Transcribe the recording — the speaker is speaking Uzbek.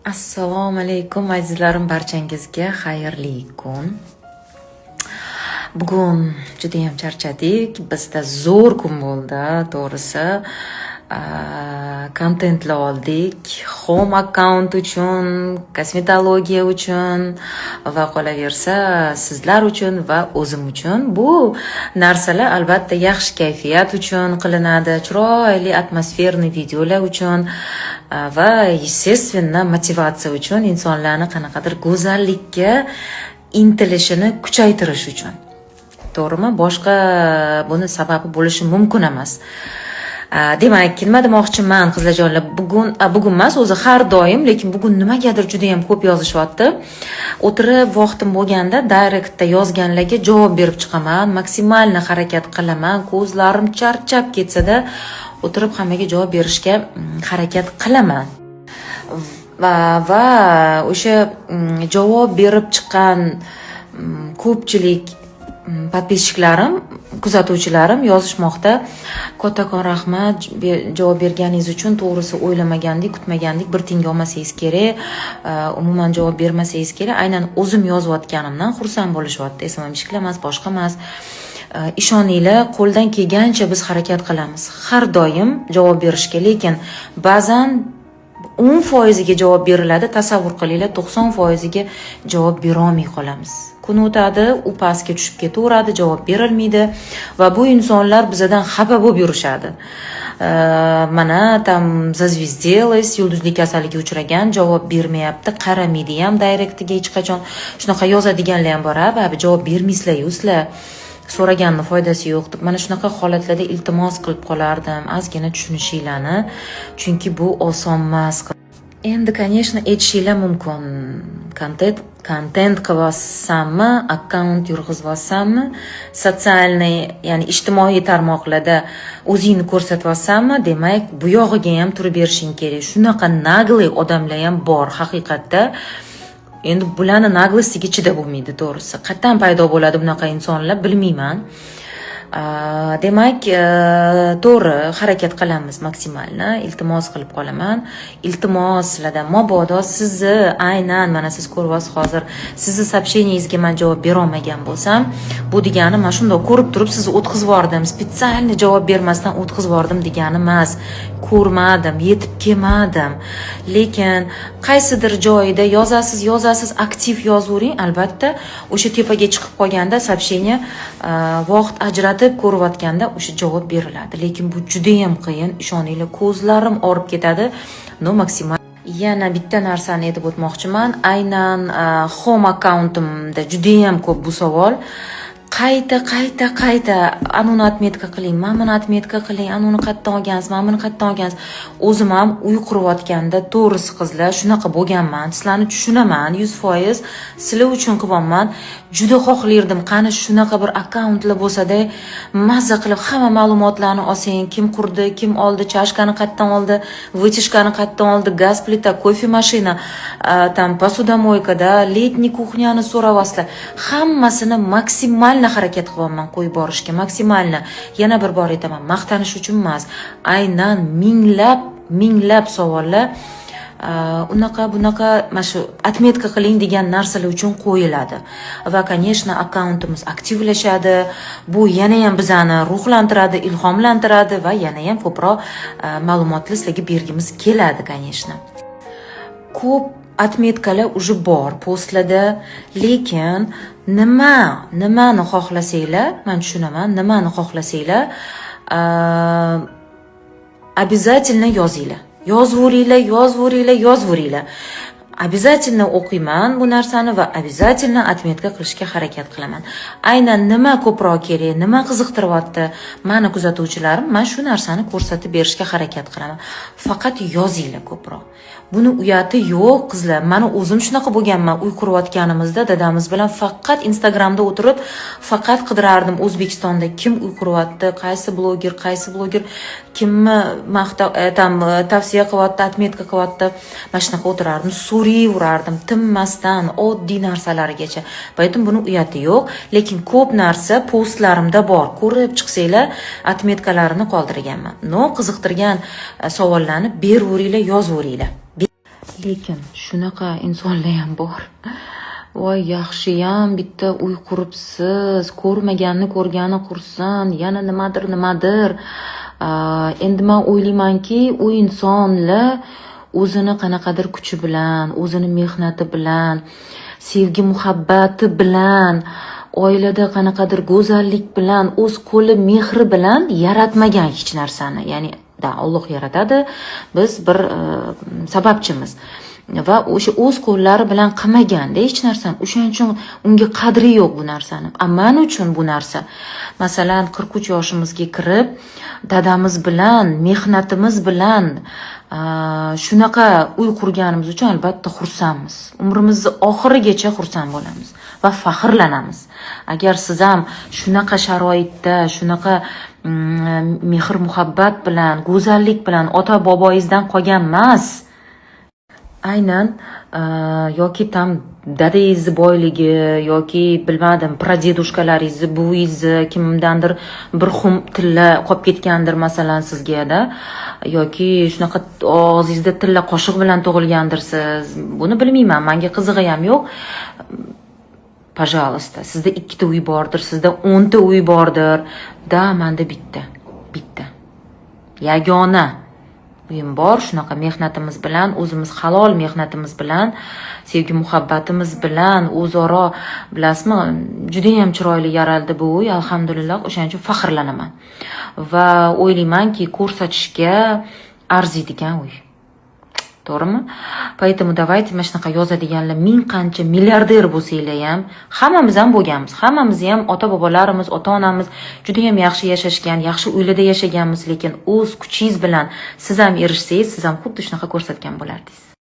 Assalomu alaykum azizlarim, barchangizga xayrli kun. Bugun juda ham charchadik. Bizda zo'r kun bo'ldi, to'g'risi. Kontentlar oldik. Home account uchun, kosmetologiya uchun va qolaversa sizlar uchun va o'zim uchun. Bu narsalar albatta yaxshi kayfiyat uchun qilinadi, chiroyli atmosferniy videolar uchun va естественно motivatsiya uchun, insonlarni qanaqadir go'zallikka intilishini kuchaytirish uchun. To'g'rimi? Boshqa buni sababi bo'lishi mumkin emas. Demak, nima demoqchiman qizlarjonlar, bugun emas, o'zi har doim, lekin bugun nimagadir juda ham ko'p yozishyapti. O'tirib vaqtim bo'lganda direktda yozganlarga javob berib chiqaman, maksimalni harakat qilaman, ko'zlarim charchab ketsa-da o'tirib hammaga javob berishga harakat qilaman. Va o'sha javob berib chiqqan ko'pchilik podpischiklarim, kuzatuvchilarim yozishmoqda. Kattakon rahmat javob berganingiz uchun. To'g'risi o'ylamagandik, kutmagandik, bir tinga olmasangiz kerak, umuman javob bermasangiz kerak. Aynan o'zim yozayotganimdan xursand bo'lishyapti. Esimam ishkil emas, boshqa emas. Ishoninglar, qo'ldan kelgancha biz harakat qilamiz. Har doim javob berishga, lekin ba'zan 10% ga javob beriladi, tasavvur qilinglar, 90% ga javob bera olmay qolamiz. Kun o'tadi, u pastga tushib ketaveradi, javob berilmaydi va bu insonlar bizdan xafa bo'lib yurishadi. Mana tam zazvizdelась, yulduzlik kasaliga uchragan, javob bermayapti, qaramaydi ham direktiga hech qachon. Shunaqa yozadiganlar ham bor, "Abi, javob bermaysizlar, sizlar so'raganni foydasi yo'q" deb. Mana shunaqa holatlarda iltimos qilib qolardim, ozgina tushunishinglarni, chunki bu oson emas. Endi, конечно, aytishinglar mumkin. Kontent qilyapsanmi, akkaunt yurg'izayapsanmi, sotsialniy, ya'ni ijtimoiy tarmoqlarda o'zingni ko'rsatyapsanmi, demak, bu yog'iga ham turib berishing kerak. Shunaqa naglay odamlar ham bor haqiqatda. Endi bularni naglisiga chidab bo'lmaydi, to'g'risi. Qatdan paydo bo'ladi bunaqa insonlar, bilmayman. Demak, to'g'ri harakat qilamiz maksimalni. Iltimos qilib qolaman. Iltimos sizlardan, mabodo sizni aynan mana siz ko'ryapsiz hozir, sizni soобщениеңizga men javob bera olmagan bo'lsam, bu degani men shunday ko'rib turib sizni o'tkazib yubordim, spetsialni javob bermasdan o'tkazib yubordim degani emas. Ko'rmadim, yetib kelmadim. Lekin qaysidir joyida yozasiz, aktiv yozavering. Albatta, o'sha tepaga chiqib qolganda soобщение vaqt ajratib ko'rayotganda o'sha javob beriladi. Lekin bu juda ham qiyin, ishoninglar, ko'zlarim og'rib ketadi. Maksimal. Yana bitta narsani aytib o'tmoqchiman. Aynan home accountimda juda ham ko'p bu savol. Qayta anuni atmetka qiling, mana atmetka qiling, anuni qayerdan olgansiz, mana buni qayerdan olgansiz. O'zim ham uy qurayotganda, to'g'risi qizlar, shunaqa bo'lganman. Sizlarni tushunaman, 100%. Sizlar uchun qilyapman. Juda xohlardim, qani shunaqa bir akkauntlar bo'lsa-da, mazza qilib hamma ma'lumotlarni olsang, kim qurdi, kim oldi, chashkani qayerdan oldi, vытяжкani qayerdan oldi, gaz plita, kofe mashina, tam posudomoykada, letniy kuxnyani so'rayapsizlar. Hammasini maksimal harakat qilyapman qo'yib borishga, maksimalni. Yana bir bor aytaman, maqtanish uchun emas. Aynan minglab savollar bunaqa mana shu atmetka qiling degan narsalar uchun qo'yiladi. Va, конечно, akkauntimiz aktivlashadi. Bu yana ham bizani ruhlantiradi, ilhomlantiradi va yana ham ko'proq ma'lumotlar sizlarga bergimiz keladi, конечно. Ko'p atmetkalar уже bor postlarda, lekin nimani xohlasanglar, men tushunaman, nimani xohlasanglar, обязательно yozinglar. Yozaveringlar. Обязательно o'qiyman bu narsani va обязательно atmetka qilishga harakat qilaman. Aynan nima ko'proq kerak, nima qiziqtiryapti meni kuzatuvchilarim, men shu narsani ko'rsatib berishga harakat qilaman. Faqat yozinglar ko'proq. Buni uyati yo'q, qizlar. Meni o'zim shunaqa bo'lganman. Uy qurayotganimizda dadamiz bilan faqat Instagramda o'tirib, faqat qidirardim O'zbekistonda kim uy quryapti, qaysi bloger kimni tavsiya qilyapti, atmetka qilyapti. Mana shunaqa o'tirardim, so'rayverardim tinmasdan, oddiy narsalargacha. Poytum buni uyati yo'q, lekin ko'p narsa postlarimda bor. Ko'rib chiqsanglar, atmetkalarini qoldirganman. Qiziqtirgan savollarni beraveringlar, yozaveringlar. lekin shunaqa insonlar ham bor. Voy, yaxshiyam bitta uy quribsiz, ko'rmaganni ko'rgani qursin, yana nimadir. Endi men o'ylaymanki, u insonlar o'zini qanaqadir kuchi bilan, o'zini mehnati bilan, sevgi muhabbati bilan, oilada qanaqadir go'zallik bilan, o'z qo'li mehri bilan yaratmagan hech narsani. Ya'ni Alloh yaratadi, biz bir sababchimiz. Va o'sha o'z qo'llari bilan qilmaganda hech narsani. O'shaning uchun unga qadri yo'q bu narsani. Men uchun bu narsa, masalan, 43 yoshimizga kirib, dadamiz bilan, mehnatimiz bilan shunaqa uy qurganimiz uchun albatta xursandmiz. Umrimizni oxirigacha xursand bo'lamiz va faxrlanamiz. Agar siz ham shunaqa sharoitda, shunaqa mehr muhabbat bilan, go'zallik bilan ota boboyingizdan qolgan emas, aynan yoki tam dadangizni boyligi yoki bilmadim pradedushkalaringizni, buvingizni kimdandir bir xum tilla qolib ketgandir masalan sizga-da, yoki shunaqa og'zingizda tilla qoshiq bilan tug'ilgandirsiz. Buni bilmayman, menga qizig'i ham yo'q. Пожалуйста, sizda 2 ta uy bordir, sizda 10 ta uy bordir. Menda bitta. Yagona uyim bor, shunaqa mehnatimiz bilan, o'zimiz halol mehnatimiz bilan, sevgi muhabbatimiz bilan o'zaro, bilasizmi, juda ham chiroyli yaraldi bu uy, alhamdulillah. O'shaning uchun faxrlanaman va o'ylaymanki, ko'rsatishga arziydigan uy. To'g'rimi? Поэтому давайте mana shunaqa yozadiganlar ming qancha milliarder bo'lsanglar ham, hammamiz ham bo'lganmiz. Hammamiz ham ota-bobolarimiz, ota-onamiz juda ham yaxshi yashashgan, yaxshi uylarda yashaganmiz, lekin o'z kuchingiz bilan siz ham erishsangiz, siz ham xuddi shunaqa ko'rsatgan bo'lardingiz.